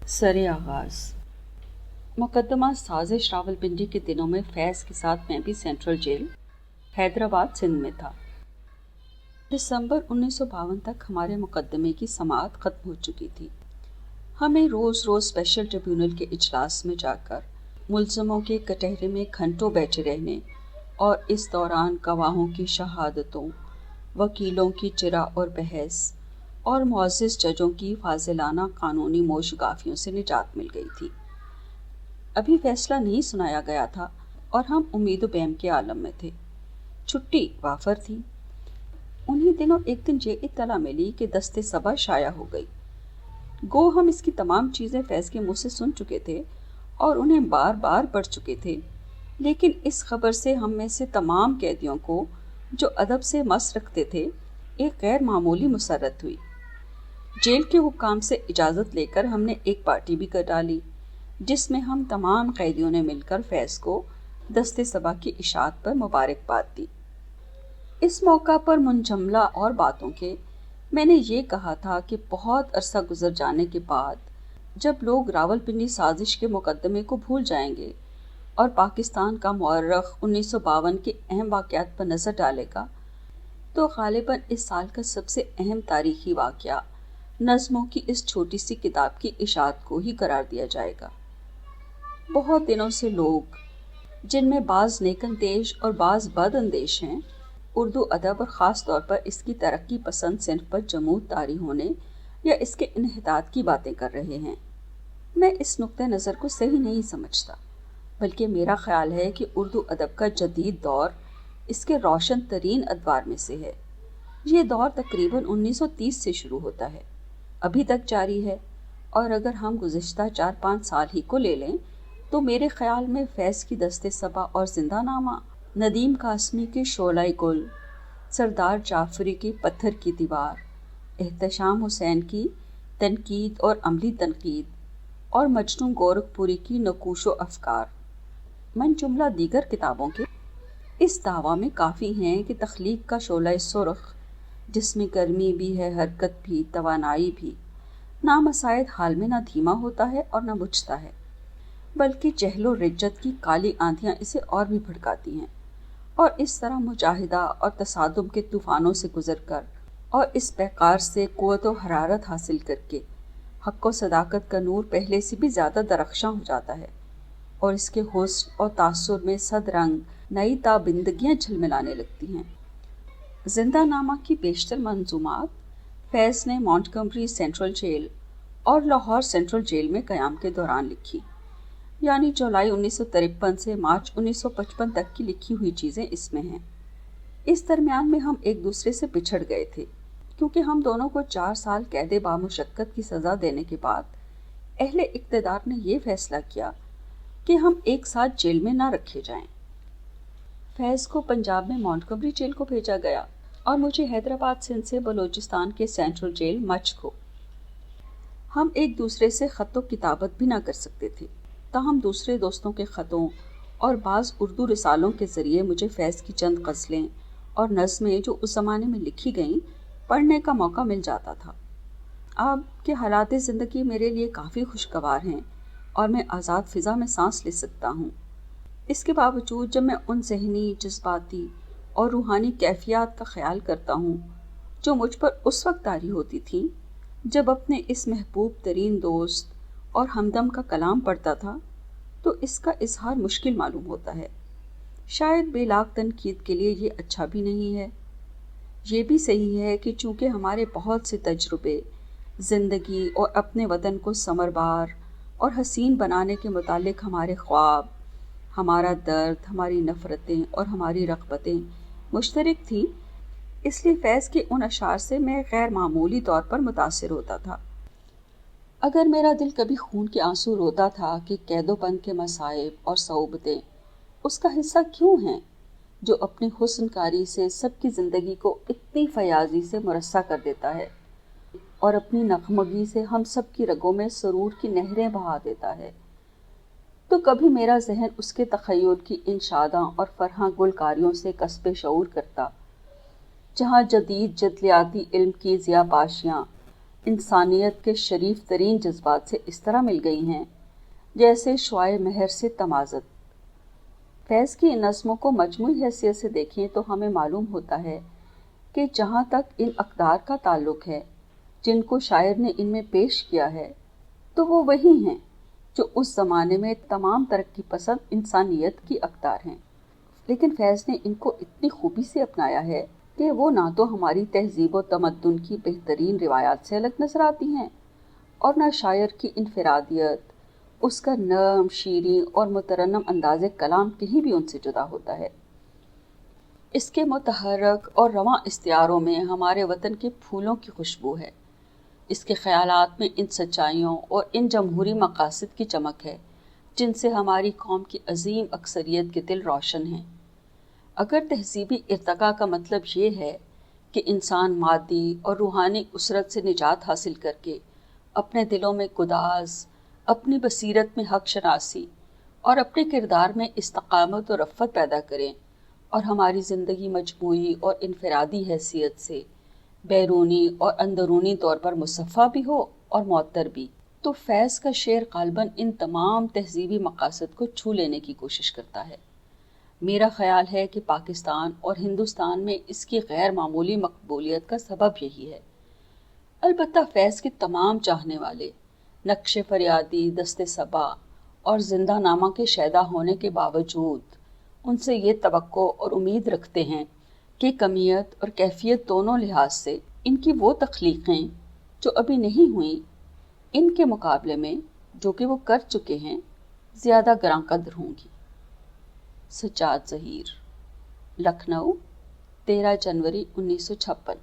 सरे आगाज़। मुकदमा साजिश रावलपिंडी के दिनों में फैज़ के साथ मैं भी सेंट्रल जेल हैदराबाद सिंध में था। दिसंबर 1952 तक हमारे मुकदमे की समाअत ख़त्म हो चुकी थी। हमें रोज़ रोज़ स्पेशल ट्रिब्यूनल के इजलास में जाकर मुल्ज़मों के कटहरे में घंटों बैठे रहने और इस दौरान गवाहों की शहादतों, वकीलों की चिरा और बहस और मुअज़्ज़िज़ जजों की फाजिलाना कानूनी मोशगाफियों से निजात मिल गई थी। अभी फैसला नहीं सुनाया गया था और हम उम्मीद व बैम के आलम में थे। छुट्टी वाफर थी। उन्हीं दिनों एक दिन ये इत्तला मिली कि दस्ते सबा शाया हो गई। गो हम इसकी तमाम चीज़ें फैज़ के मुँह से सुन चुके थे और उन्हें बार बार पढ़ चुके थे, लेकिन इस खबर से हम में से तमाम कैदियों को, जो अदब से मस रखते थे, एक गैर मामूली मुसर्रत हुई। जेल के हुक्काम से इजाज़त लेकर हमने एक पार्टी भी कर डाली, जिसमें हम तमाम कैदियों ने मिलकर फैज़ को दस्ते सबा की इशाअत पर मुबारकबाद दी। इस मौका पर मुंजमला और बातों के मैंने ये कहा था कि बहुत अरसा गुजर जाने के बाद जब लोग रावलपिंडी साजिश के मुकदमे को भूल जाएंगे और पाकिस्तान का मुअर्रख 1952 के अहम वाक़यात पर नज़र डालेगा, तो ग़ालिबन इस साल का सबसे अहम तारीख़ी वाक़या नज़्मों की इस छोटी सी किताब की इशाअत को ही करार दिया जाएगा। बहुत दिनों से लोग, जिनमें बाज़ नेकअंदेश और बाज़ बदअंदेश हैं, उर्दू अदब और ख़ास तौर पर इसकी तरक्की पसंद सिन्फ पर जमूद तारी होने या इसके इन्हितात की बातें कर रहे हैं। मैं इस नुक्ते नज़र को सही नहीं समझता, बल्कि मेरा ख़्याल है कि उर्दू अदब का जदीद दौर इसके रोशन तरीन अदवार में से है। ये दौर तकरीबन 1930 से शुरू होता है, अभी तक जारी है, और अगर हम गुज़िश्ता 4-5 साल ही को ले लें तो मेरे ख़्याल में फैज़ की दस्ते सबा और ज़िंदानामा, नदीम कासमी की शोलाए गुल, सरदार जाफ़री की पत्थर की दीवार, एहतशाम हुसैन की तनकीद और अमली तनकीद और मजनू गोरखपुरी की नकूशो अफ़कार, मन जुमला दीगर किताबों के इस दावा में काफ़ी हैं कि तख्लीक का शोलाए सुर्ख, जिसमें गर्मी भी है, हरकत भी, तवानाई भी, नामसायद हाल में ना धीमा होता है और ना बुझता है, बल्कि जहलो रिज्जत की काली आंधियाँ इसे और भी भड़काती हैं। और इस तरह मुजाहिदा और तसादुम के तूफ़ानों से गुज़र कर और इस पैकार से क़ुव्वत व हरारत हासिल करके हक़ व सदाकत का नूर पहले से भी ज़्यादा दरख्शां हो जाता है और इसके हुस्न और तासुर में सद रंग नई ताबिंदगियाँ झिलमिलाने लगती हैं। ज़िंदानामा की बेशतर मंजूमात फैज़ ने मॉन्टगमरी सेंट्रल जेल और लाहौर सेंट्रल जेल में क़याम के दौरान लिखी, यानी जुलाई 1953 से मार्च 1955 तक की लिखी हुई चीज़ें इसमें हैं। इस दरमियान में हम एक दूसरे से बिछड़ गए थे, क्योंकि हम दोनों को 4 साल कैद बामुशक्कत की सज़ा देने के बाद अहले इक़्तिदार ने यह फ़ैसला किया कि हम एक साथ जेल में ना रखे जाएं। फैज़ को पंजाब में मॉन्टगमरी जेल को भेजा गया और मुझे हैदराबाद सिंध से बलूचिस्तान के सेंट्रल जेल मच को। हम एक दूसरे से ख़त किताबत भी ना कर सकते थे, ताहम दूसरे दोस्तों के ख़तों और बाज़ उर्दू रिसालों के ज़रिए मुझे फैज़ की चंद ग़ज़लें और नज़्में जो उस ज़माने में लिखी गईं पढ़ने का मौका मिल जाता था। अब के हालात ज़िंदगी मेरे लिए काफ़ी खुशगवार हैं और मैं आज़ाद फ़िज़ा में सांस ले सकता हूँ। इसके बावजूद जब मैं उन ज़हनी, जज्बाती और रूहानी कैफ़ियत का ख़्याल करता हूँ जो मुझ पर उस वक्त तारी होती थी जब अपने इस महबूब तरीन दोस्त और हमदम का कलाम पढ़ता था, तो इसका इज़हार मुश्किल मालूम होता है। शायद बेलाग तनकीद के लिए ये अच्छा भी नहीं है। ये भी सही है कि चूँकि हमारे बहुत से तजुर्बे ज़िंदगी और अपने वतन को समरबार और हसीन बनाने के मुतालिक हमारे ख्वाब, हमारा दर्द, हमारी नफ़रतें और हमारी रग़बतें मुश्तरक थी, इसलिए फैज़ के उन अशार से मैं गैर मामूली तौर पर मुतासिर होता था। अगर मेरा दिल कभी खून के आंसू रोता था कि कैदोपन के मसाइब और सऊबतें उसका हिस्सा क्यों हैं, जो अपनी हुस्नकारी से सबकी ज़िंदगी को इतनी फयाज़ी से मुरस्सा कर देता है और अपनी नगमगी से हम सब की रगों में सरूर की नहरें बहा देता है, तो कभी मेरा जहन उसके तख़य्युल की इन शादां और फरहां गुलकारियों से कस्बे शऊर करता, जहाँ जदीद जदलियाती इल्म की ज़ियापाशियाँ इंसानियत के शरीफ तरीन जज्बात से इस तरह मिल गई हैं जैसे शुआए महर से तमाज़त। फैज़ की इन नज़्मों को मजमूई हैसियत से देखें तो हमें मालूम होता है कि जहाँ तक इन अक़दार का ताल्लुक़ है जिनको शायर ने इनमें पेश किया है, तो वो वही हैं जो उस ज़माने में तमाम तरक्की पसंद इंसानियत की अक़दार हैं। लेकिन फैज़ ने इनको इतनी खूबी से अपनाया है कि वो ना तो हमारी तहज़ीब व तमद्दुन की बेहतरीन रिवायात से अलग नज़र आती हैं और ना शायर की इनफरादियत, उसका नर्म, शीरीं और मुतरन्नम अंदाज़े कलाम कहीं भी उनसे जुदा होता है। इसके मुतहर्रक और रवां इख्तियारों में हमारे वतन के फूलों की खुशबू है। इसके ख़यालात में इन सच्चाइयों और इन जमहूरी मकासद की चमक है जिनसे हमारी कौम की अजीम अक्सरियत के दिल रोशन हैं। अगर तहज़ीबी इर्तिका का मतलब ये है कि इंसान मादी और रूहानी उसरत से निजात हासिल करके अपने दिलों में गुदाज़, अपनी बसीरत में हक़ शनासी और अपने किरदार में इस्तकामत और रफ़्फ़त पैदा करें और हमारी ज़िंदगी मजमूई और इनफरादी हैसियत से बैरूनी और अंदरूनी तौर पर मुसफ़्फ़ा भी हो और मुअत्तर भी, तो फैज़ का शेर ग़ालिबन इन तमाम तहज़ीबी मकासद को छू लेने की कोशिश करता है। मेरा ख़याल है कि पाकिस्तान और हिंदुस्तान में इसकी गैर मामूली मकबूलियत का सबब यही है। अलबत्ता फैज़ के तमाम चाहने वाले नक्श फरियादी, दस्ते सबा और जिंदा नामा के शैदा होने के बावजूद उनसे ये तवक्को और उम्मीद रखते हैं कि कमियत और कैफियत दोनों लिहाज से इनकी वो तख्लीक़ें जो अभी नहीं हुई, इनके मुकाबले में जो कि वो कर चुके हैं, ज़्यादा ग्रां कदर होंगी। सज्जाद ज़हीर, लखनऊ, 13 जनवरी 1956।